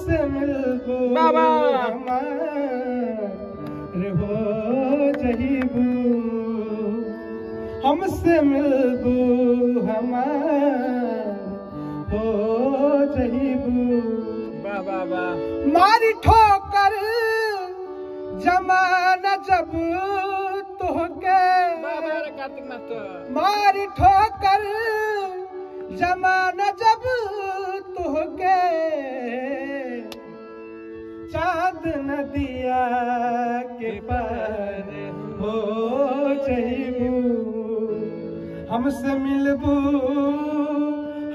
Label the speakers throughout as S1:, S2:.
S1: हमसे मिलबू हमार हो जहीबू, हमसे मिलबू हमार हो जहीबू। मारी ठोकर जमाना जब तोहके, मारी ठोकर जमाना जब तोहके, चाँद नदिया के पार हो जहीबू, हमसे मिलबू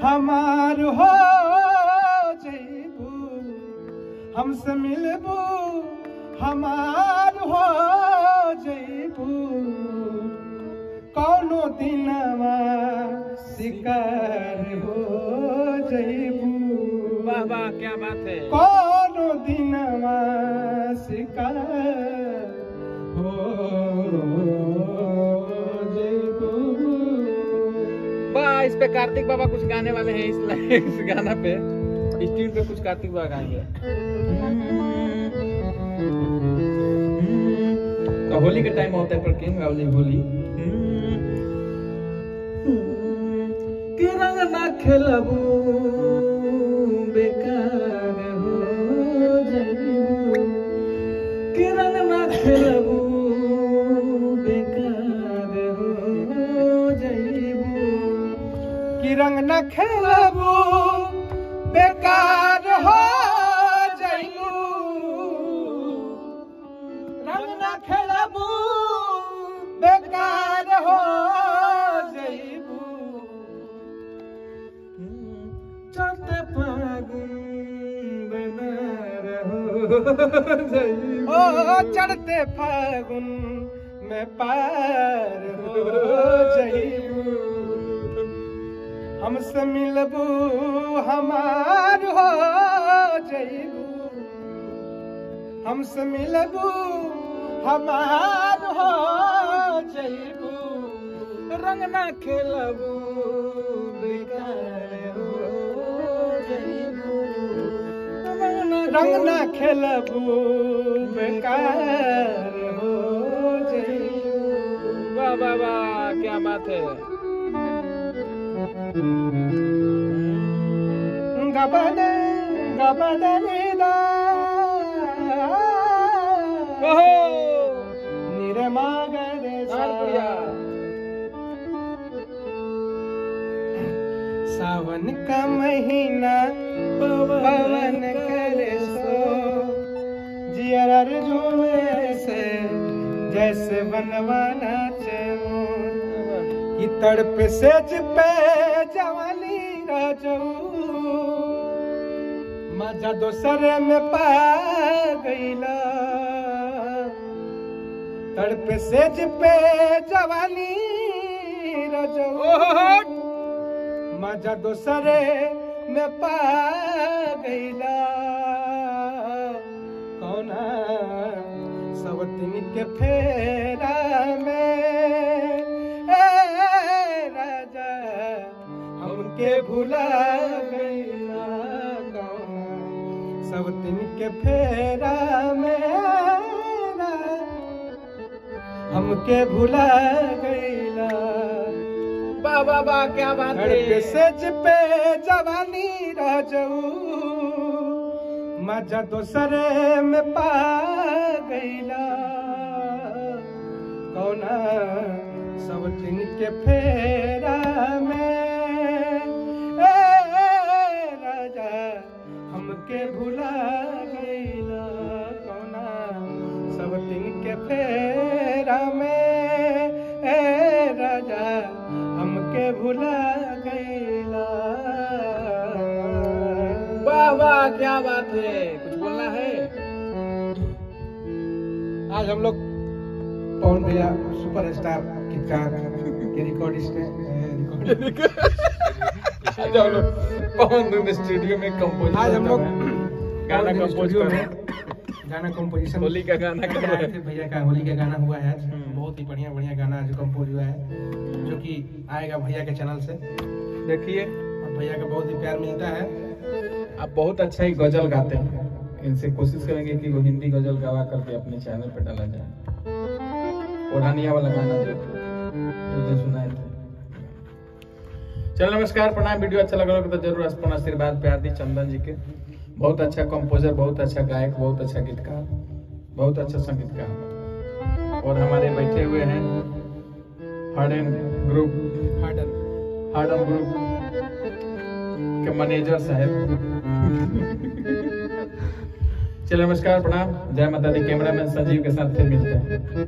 S1: हमार हो जहीबू, हमसे मिलबू हमार हो जहीबू। कौनो दिनवा शिकार हो जहीबू।
S2: वाह वाह क्या बात है।
S1: कौनो दिनवा शिकार हो जहीबू।
S2: वाह, इस पे कार्तिक बाबा कुछ गाने वाले हैं। इस गाना पे स्टील पे कुछ कार्तिक बाबा गाएंगे। तो होली के टाइम होता है पर किंग वाली होली
S1: कि रंग ना खेलबू बेकार हो जहीबू, कि रंग ना खेलबू बेकार हो जहीबू, कि रंग ना खेलबू बेकार हो जहीबू, रंग ना खेलबू बेकार हो जहीबू। चढ़ते फागुन बेनार हो जहीबू, ओ चढ़ते फागुन में पार हो जहीबू, हमसे मिलबू हमार हो जहीबू, हमसे मिलबू हमार हो जहीबू। रंग ना खेलबू बेकार हो जहीबू, रंग ना खेलबू बेकार हो जहीबू।
S2: वाह वाह वाह क्या बात है।
S1: गबने गबने दा निरमागरे सावन का महीना पवन करे सो, जियर झूमे से जैसे बनवाना चलो, कि तड़प सेज पे जवानी राजू, मजा दोसरे में पा गईला, तड़प सेज पे जवानी राजू, मजा दोसरे में पा गईला। कौना सवतिन के फेरा में राजा हमके भुला गईला, कौना सवतिन के फेरा में हमके भुला गईला।
S2: वाह वाह वाह क्या बात है।
S1: सेज पे जवानी राजू, मजा दोसरे में पा गईला, कौना सवतिन के फेरा में राजा हमके भुला गईला, कौना सवतिन के फेरा में राजा हमके भुला गईला।
S2: वाह वाह क्या बात है। कुछ बोलना है।
S1: आज हम लोग पवन भैया सुपरस्टार किरकार के रिकॉर्डिस्ट हैं।
S2: पवन स्टूडियो में कंपोज,
S1: आज हम लोग
S2: गाना कंपोज कर रहे हैं।
S1: गाना कंपोजिशन
S2: होली का गाना कर रहे हैं।
S1: भैया का होली का गाना हुआ है आज। बहुत ही बढ़िया बढ़िया गाना आज कंपोज हुआ है, जो कि आएगा भैया के चैनल से।
S2: देखिए
S1: भैया का बहुत ही प्यार मिलता है।
S2: आप बहुत अच्छा ही गजल गाते हैं। इनसे कोशिश करेंगे कि वो हिंदी गजल गवा करके अपने चैनल पे डाला जाए। ओढ़ानिया वाला गाना जो उस दिन सुनाए थे। चलो नमस्कार प्रणाम। वीडियो अच्छा लगा तो जरूर अपना आशीर्वाद प्यार दी चंदन जी के। बहुत अच्छा कंपोजर, बहुत अच्छा गायक, बहुत अच्छा गीतकार, बहुत अच्छा संगीतकार। और हमारे बैठे हुए हैं हार्डन ग्रुप के मैनेजर साहब। चलो नमस्कार प्रणाम, जय माता दी। कैमरामैन संजीव के साथ फिर मिलते हैं।